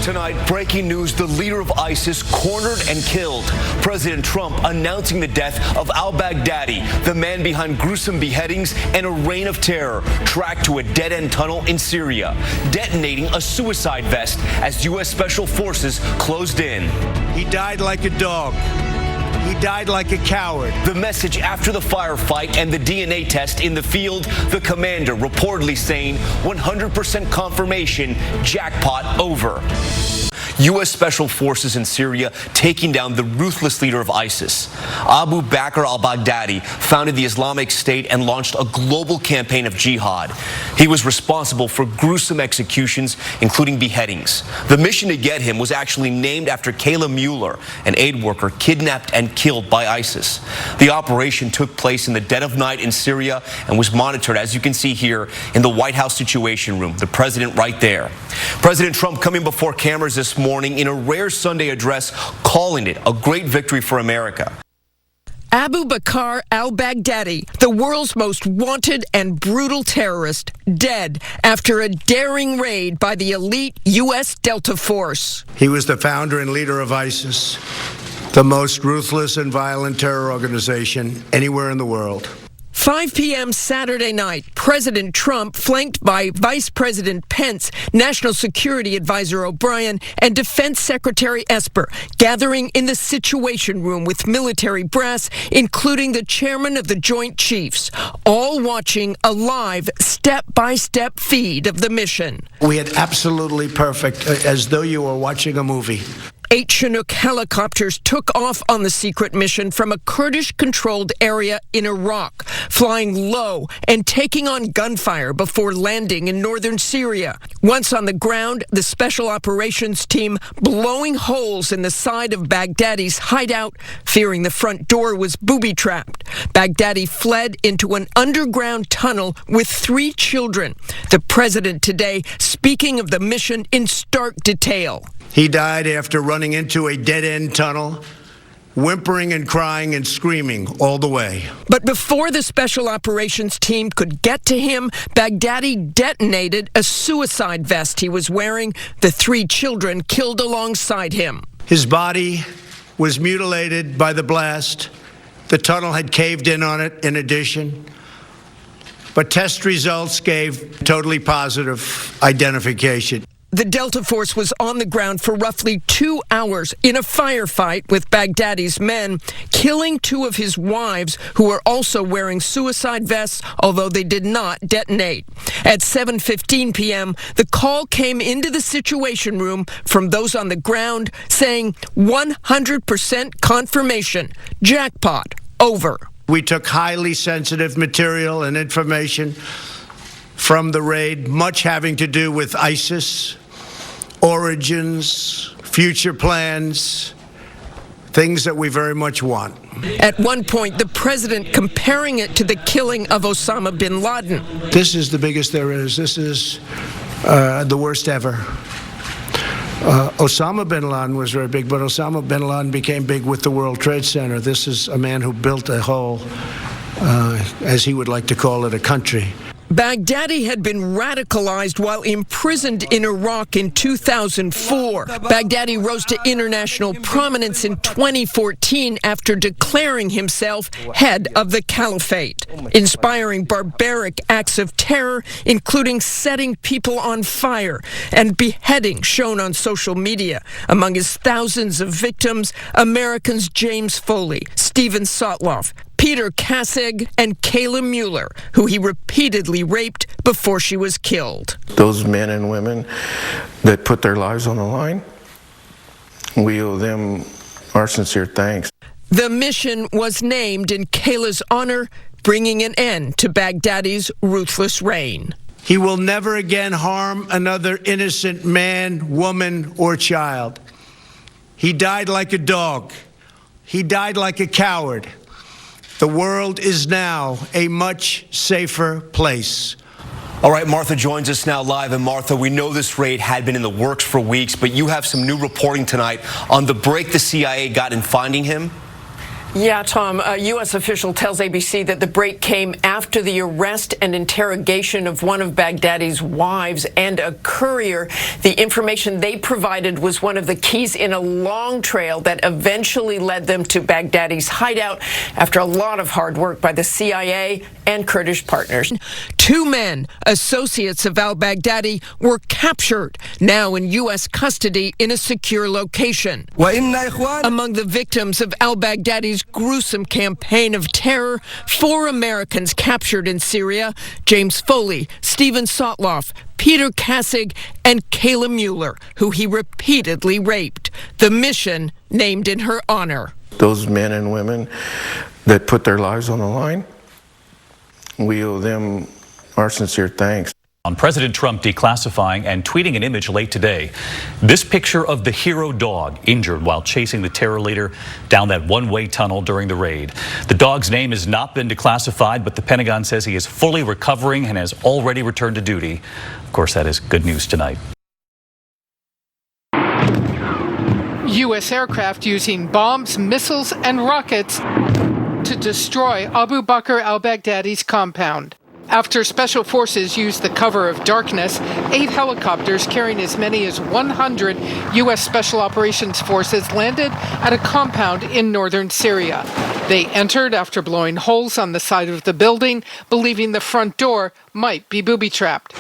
Tonight, breaking news, the leader of ISIS cornered and killed. President Trump announcing the death of al-Baghdadi, the man behind gruesome beheadings and a reign of terror, tracked to a dead-end tunnel in Syria, detonating a suicide vest as U.S. Special Forces closed in. He died like a dog. He died like a coward. The message after the firefight and the DNA test in the field, the commander reportedly saying 100% confirmation, jackpot over. U.S. Special Forces in Syria taking down the ruthless leader of ISIS. Abu Bakr al-Baghdadi founded the Islamic State and launched a global campaign of jihad. He was responsible for gruesome executions, including beheadings. The mission to get him was actually named after Kayla Mueller, an aid worker kidnapped and killed by ISIS. The operation took place in the dead of night in Syria and was monitored, as you can see here, in the White House Situation Room, the president right there. President Trump coming before cameras this morning in a rare Sunday address, calling it a great victory for America. Abu Bakr al-Baghdadi, the world's most wanted and brutal terrorist, dead after a daring raid by the elite U.S. Delta Force. He was the founder and leader of ISIS, the most ruthless and violent terror organization anywhere in the world. 5 p.m. Saturday night, President Trump, flanked by Vice President Pence, National Security Advisor O'Brien, and Defense Secretary Esper, gathering in the Situation Room with military brass, including the chairman of the Joint Chiefs, all watching a live, step-by-step feed of the mission. We had absolutely perfect, as though you were watching a movie. 8 Chinook helicopters took off on the secret mission from a Kurdish-controlled area in Iraq, flying low and taking on gunfire before landing in northern Syria. Once on the ground, the Special Operations Team blowing holes in the side of Baghdadi's hideout, fearing the front door was booby-trapped. Baghdadi fled into an underground tunnel with 3 children. The president today speaking of the mission in stark detail. He died after running into a dead-end tunnel, whimpering and crying and screaming all the way. But before the Special Operations Team could get to him, Baghdadi detonated a suicide vest he was wearing. The 3 children killed alongside him. His body was mutilated by the blast. The tunnel had caved in on it in addition. But test results gave totally positive identification. The Delta Force was on the ground for roughly 2 hours in a firefight with Baghdadi's men, killing 2 of his wives who were also wearing suicide vests, although they did not detonate. At 7:15 p.m., the call came into the Situation Room from those on the ground saying 100% confirmation. Jackpot. Over. We took highly sensitive material and information from the raid, much having to do with ISIS, origins, future plans, things that we very much want. At one point, the president comparing it to the killing of Osama bin Laden. This is the biggest there is. This is the worst ever. Osama bin Laden was very big, but Osama bin Laden became big with the World Trade Center. This is a man who built a whole, as he would like to call it, a country. Baghdadi had been radicalized while imprisoned in Iraq in 2004. Baghdadi rose to international prominence in 2014 after declaring himself head of the caliphate, inspiring barbaric acts of terror, including setting people on fire and beheading shown on social media. Among his thousands of victims, Americans James Foley, Steven Sotloff, Peter Kassig, and Kayla Mueller, who he repeatedly raped before she was killed. Those men and women that put their lives on the line, we owe them our sincere thanks. The mission was named in Kayla's honor, bringing an end to Baghdadi's ruthless reign. He will never again harm another innocent man, woman, or child. He died like a dog. He died like a coward. The world is now a much safer place. All right, Martha joins us now live. And Martha, we know this raid had been in the works for weeks, but you have some new reporting tonight on the break the CIA got in finding him. Yeah, Tom, a U.S. official tells ABC that the break came after the arrest and interrogation of one of Baghdadi's wives and a courier. The information they provided was one of the keys in a long trail that eventually led them to Baghdadi's hideout after a lot of hard work by the CIA and Kurdish partners. 2 men, associates of al-Baghdadi, were captured, now in U.S. custody in a secure location. Among the victims of al-Baghdadi's gruesome campaign of terror, 4 Americans captured in Syria: James Foley, Stephen Sotloff, Peter Kassig, and Kayla Mueller, who he repeatedly raped. The mission named in her honor. Those men and women that put their lives on the line, we owe them our sincere thanks. On President Trump declassifying and tweeting an image late today. This picture of the hero dog injured while chasing the terror leader down that one-way tunnel during the raid. The dog's name has not been declassified, but the Pentagon says he is fully recovering and has already returned to duty. Of course, that is good news tonight. U.S. aircraft using bombs, missiles, and rockets to destroy Abu Bakr al-Baghdadi's compound. After special forces used the cover of darkness, 8 helicopters carrying as many as 100 U.S. Special Operations Forces landed at a compound in northern Syria. They entered after blowing holes on the side of the building, believing the front door might be booby-trapped.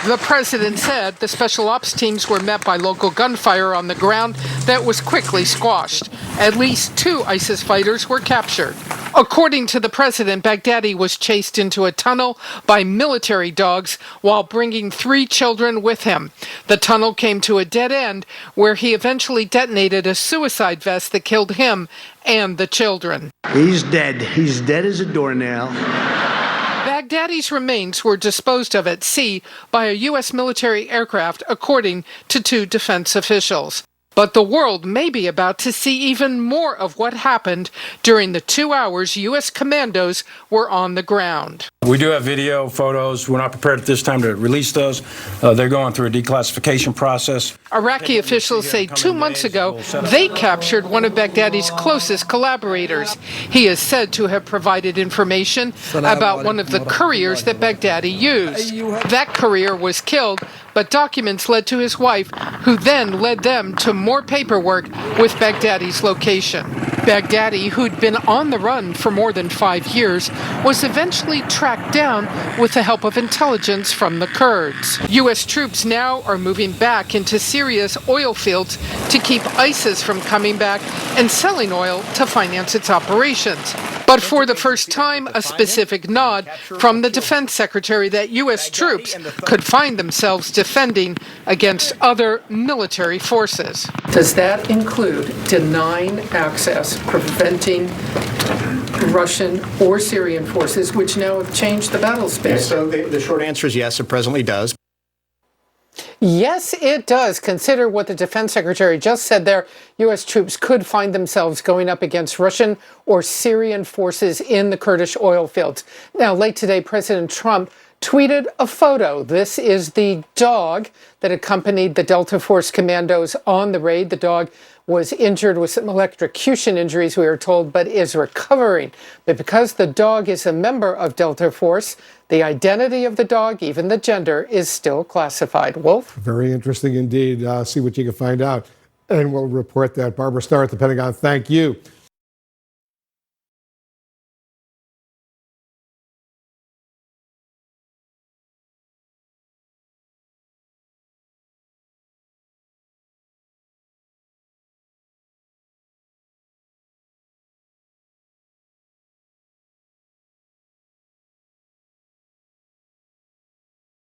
The president said the special ops teams were met by local gunfire on the ground that was quickly squashed. At least 2 ISIS fighters were captured. According to the president, Baghdadi was chased into a tunnel by military dogs while bringing 3 children with him. The tunnel came to a dead end where he eventually detonated a suicide vest that killed him and the children. He's dead. He's dead as a doornail. Baghdadi's remains were disposed of at sea by a U.S. military aircraft, according to 2 defense officials. But the world may be about to see even more of what happened during the 2 hours U.S. commandos were on the ground. We do have video, photos. We're not prepared at this time to release those. They're going through a declassification process. Iraqi officials say 2 months ago they captured one of Baghdadi's closest collaborators. He is said to have provided information about one of the couriers that Baghdadi used. That courier was killed, but documents led to his wife, who then led them to more paperwork with Baghdadi's location. Baghdadi, who'd been on the run for more than 5 years, was eventually tracked down with the help of intelligence from the Kurds. U.S. troops now are moving back into Syria's oil fields to keep ISIS from coming back and selling oil to finance its operations. But for the first time, a specific nod from the defense secretary that U.S. troops could find themselves defending against other military forces. Does that include denying access, preventing Russian or Syrian forces, which now have changed the battle space? So the short answer is yes, it presently does. Yes, it does. Consider what the defense secretary just said there. U.S. troops could find themselves going up against Russian or Syrian forces in the Kurdish oil fields. Now, late today, President Trump tweeted a photo. This is the dog that accompanied the Delta Force commandos on the raid. The dog was injured with some electrocution injuries, we are told, but is recovering. But because the dog is a member of Delta Force, the identity of the dog, even the gender, is still classified. Wolf? Very interesting indeed. See what you can find out. And we'll report that. Barbara Starr at the Pentagon, thank you.